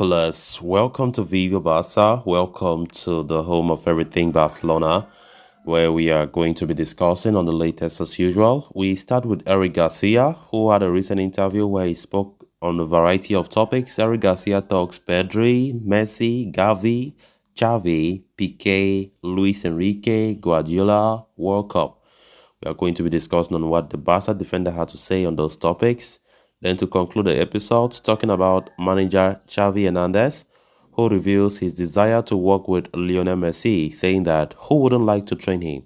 binoculars. Welcome to Vivo Barca. Welcome to the home of everything Barcelona, where we are going to be discussing on the latest as usual. We start with Eric Garcia, who had a recent interview where he spoke on a variety of topics. Eric Garcia talks Pedri, Messi, Gavi, Xavi, Piqué, Luis Enrique, Guardiola, World Cup. We are going to be discussing on what the Barca defender had to say on those topics. Then to conclude the episode, talking about manager Xavi Hernandez, who reveals his desire to work with Lionel Messi, saying that who wouldn't like to train him?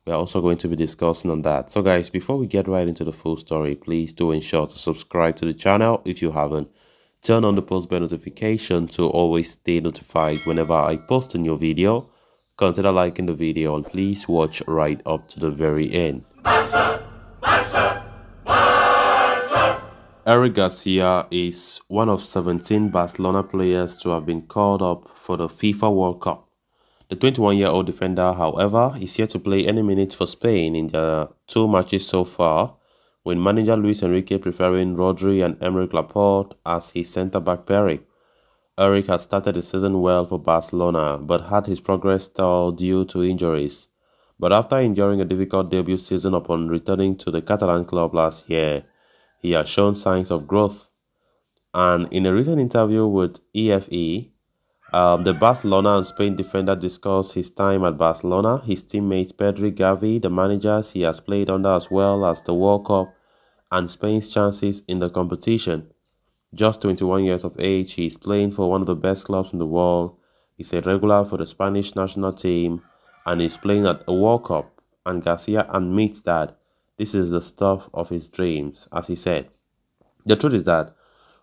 We are also going to be discussing on that. So guys, before we get right into the full story, please do ensure to subscribe to the channel if you haven't. Turn on the post bell notification to always stay notified whenever I post a new video. Consider liking the video and please watch right up to the very end. Eric Garcia is one of 17 Barcelona players to have been called up for the FIFA World Cup. The 21-year-old defender, however, is yet to play any minutes for Spain in their two matches so far, with manager Luis Enrique preferring Rodri and Aymeric Laporte as his centre-back pairing. Eric had started the season well for Barcelona, but had his progress stalled due to injuries. But after enduring a difficult debut season upon returning to the Catalan club last year, he has shown signs of growth. And in a recent interview with EFE, the Barcelona and Spain defender discussed his time at Barcelona, his teammates Pedri, Gavi, the managers he has played under, as well as the World Cup and Spain's chances in the competition. Just 21 years of age, he is playing for one of the best clubs in the world. He's a regular for the Spanish national team and is playing at a World Cup. And Garcia admits that this is the stuff of his dreams, as he said. The truth is that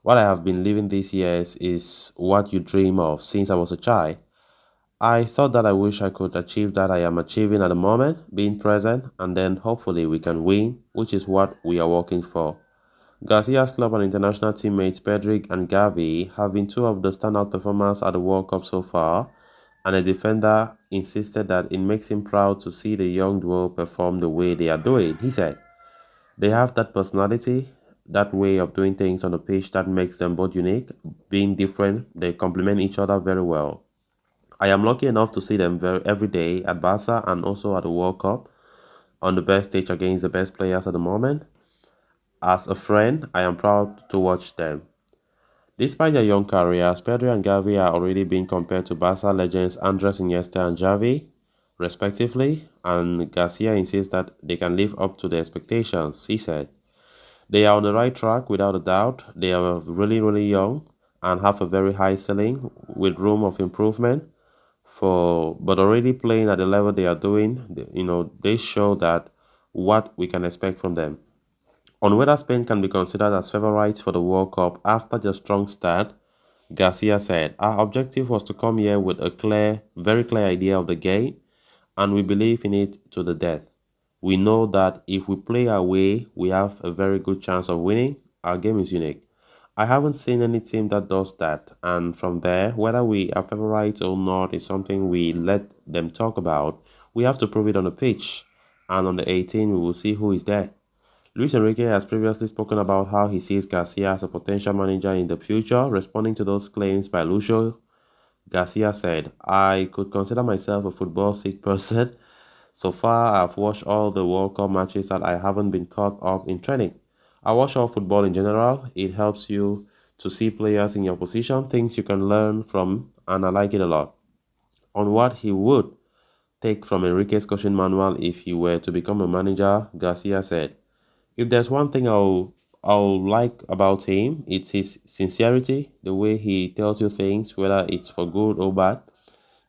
what I have been living these years is what you dream of since I was a child. I thought that I wish I could achieve that I am achieving at the moment, being present, and then hopefully we can win, which is what we are working for. Garcia's club and international teammates Pedri and Gavi have been two of the standout performers at the World Cup so far, and a defender insisted that it makes him proud to see the young duo perform the way they are doing. He said, they have that personality, that way of doing things on the pitch that makes them both unique, being different, they complement each other very well. I am lucky enough to see them every day at Barca and also at the World Cup, on the best stage against the best players at the moment. As a friend, I am proud to watch them. Despite their young careers, Pedri and Gavi are already being compared to Barca legends Andres Iniesta and Xavi, respectively, and Garcia insists that they can live up to the expectations, he said. They are on the right track without a doubt. They are really young and have a very high ceiling with room of improvement, but already playing at the level they are doing, they show that what we can expect from them. On whether Spain can be considered as favourites for the World Cup after their strong start, Garcia said, our objective was to come here with a very clear idea of the game, and we believe in it to the death. We know that if we play our way, we have a very good chance of winning. Our game is unique. I haven't seen any team that does that, and from there, whether we are favourites or not is something we let them talk about. We have to prove it on the pitch, and on the 18th, we will see who is there. Luis Enrique has previously spoken about how he sees Garcia as a potential manager in the future. Responding to those claims by Lucho, Garcia said, I could consider myself a football-sick person. So far, I've watched all the World Cup matches that I haven't been caught up in training. I watch all football in general. It helps you to see players in your position, things you can learn from, and I like it a lot. On what he would take from Enrique's coaching manual if he were to become a manager, Garcia said, if there's one thing I'll like about him, it's his sincerity, the way he tells you things, whether it's for good or bad.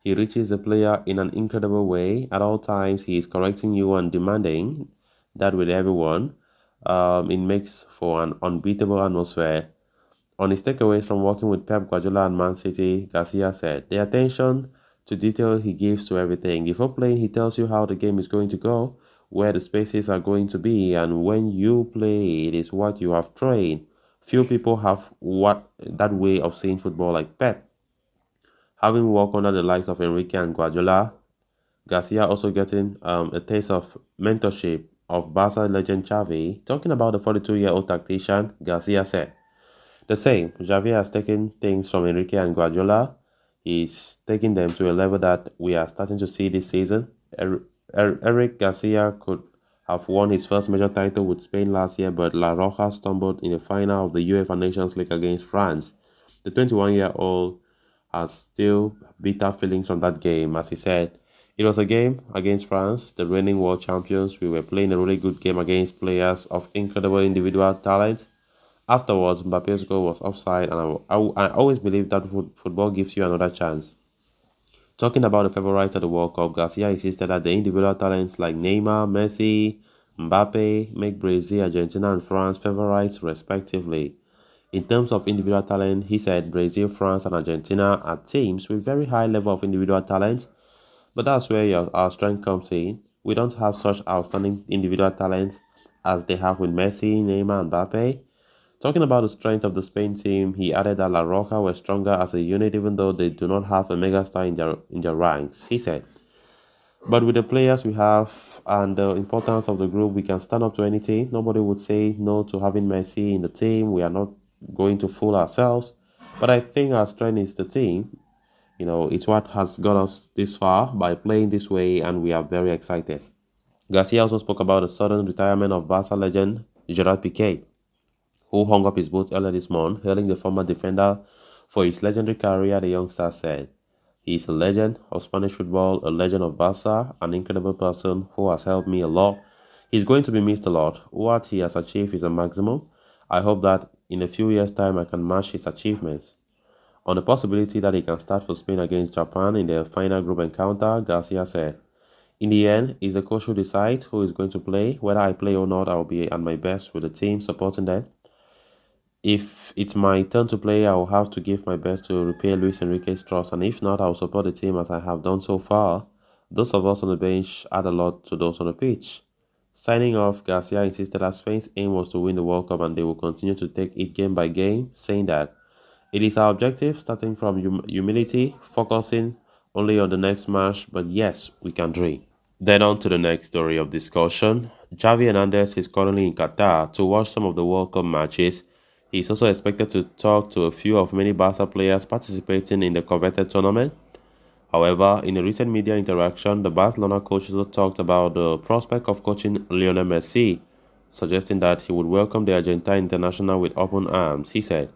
He reaches the player in an incredible way. At all times, he is correcting you and demanding that with everyone. It makes for an unbeatable atmosphere. On his takeaways from working with Pep Guardiola and Man City, Garcia said, the attention to detail he gives to everything. Before playing, he tells you how the game is going to go, where the spaces are going to be, and when you play, it is what you have trained. Few people have that way of seeing football like Pep. Having worked under the likes of Enrique and Guardiola, Garcia also getting a taste of mentorship of Barca legend Xavi. Talking about the 42-year-old tactician, Garcia said, The same, Xavi has taken things from Enrique and Guardiola. He's taking them to a level that we are starting to see this season. Eric Garcia could have won his first major title with Spain last year, but La Roja stumbled in the final of the UEFA Nations League against France. The 21-year-old has still bitter feelings from that game, as he said. It was a game against France, the reigning world champions. We were playing a really good game against players of incredible individual talent. Afterwards, Mbappe's goal was offside, and I always believe that football gives you another chance. Talking about the favorites of the World Cup, Garcia insisted that the individual talents like Neymar, Messi, Mbappe make Brazil, Argentina, and France favorites respectively. In terms of individual talent, he said Brazil, France, and Argentina are teams with very high level of individual talent, but that's where our strength comes in. We don't have such outstanding individual talent as they have with Messi, Neymar, and Mbappe. Talking about the strength of the Spain team, he added that La Roca were stronger as a unit even though they do not have a megastar in their ranks. He said, but with the players we have and the importance of the group, we can stand up to anything. Nobody would say no to having Messi in the team. We are not going to fool ourselves. But I think our strength is the team. It's what has got us this far by playing this way, and we are very excited. Garcia also spoke about the sudden retirement of Barca legend Gerard Piqué, who hung up his boots earlier this month, hailing the former defender for his legendary career. The youngster said, "He is a legend of Spanish football, a legend of Barca, an incredible person who has helped me a lot. He's going to be missed a lot. What he has achieved is a maximum. I hope that in a few years' time I can match his achievements." On the possibility that he can start for Spain against Japan in their final group encounter, Garcia said, "In the end, it's the coach who decides who is going to play. Whether I play or not, I will be at my best with the team, supporting them. If it's my turn to play, I will have to give my best to repay Luis Enrique's trust, and if not, I will support the team as I have done so far. Those of us on the bench add a lot to those on the pitch." Signing off, Garcia insisted that Spain's aim was to win the World Cup and they will continue to take it game by game, saying that it is our objective, starting from humility, focusing only on the next match, but yes, we can dream. Then on to the next story of discussion. Xavi Hernandez is currently in Qatar to watch some of the World Cup matches. He is also expected to talk to a few of many Barca players participating in the coveted tournament. However, in a recent media interaction, the Barcelona coach also talked about the prospect of coaching Lionel Messi, suggesting that he would welcome the Argentine international with open arms. He said,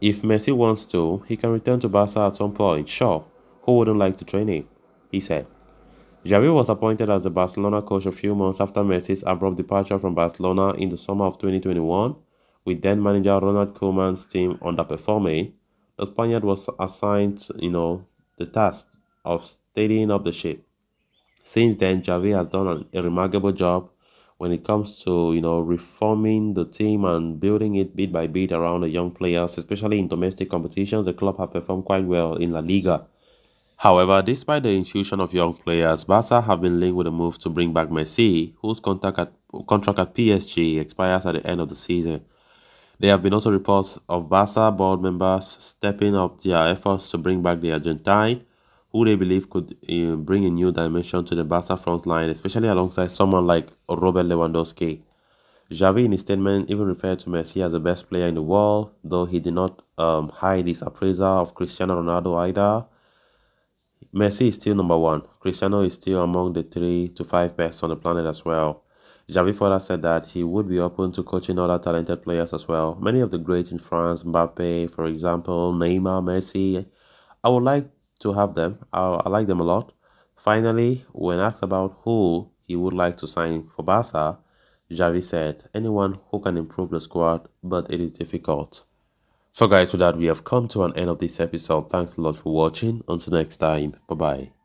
"If Messi wants to, he can return to Barca at some point, sure. Who wouldn't like to train him?" he said. Xavi was appointed as the Barcelona coach a few months after Messi's abrupt departure from Barcelona in the summer of 2021, with then-manager Ronald Koeman's team underperforming. The Spaniard was assigned, the task of steadying up the ship. Since then, Xavi has done a remarkable job when it comes to, reforming the team and building it bit by bit around the young players, especially in domestic competitions. The club have performed quite well in La Liga. However, despite the infusion of young players, Barca have been linked with a move to bring back Messi, whose contract at PSG expires at the end of the season. There have been also reports of Barca board members stepping up their efforts to bring back the Argentine, who they believe could bring a new dimension to the Barca front line, especially alongside someone like Robert Lewandowski. Xavi, in his statement, even referred to Messi as the best player in the world, though he did not hide his appraisal of Cristiano Ronaldo either. Messi is still number one. Cristiano is still among the 3 to 5 best on the planet as well. Xavi further said that he would be open to coaching other talented players as well. Many of the greats in France, Mbappe, for example, Neymar, Messi, I would like to have them. I like them a lot. Finally, when asked about who he would like to sign for Barca, Xavi said, "Anyone who can improve the squad, but it is difficult." So guys, with that, we have come to an end of this episode. Thanks a lot for watching. Until next time, bye-bye.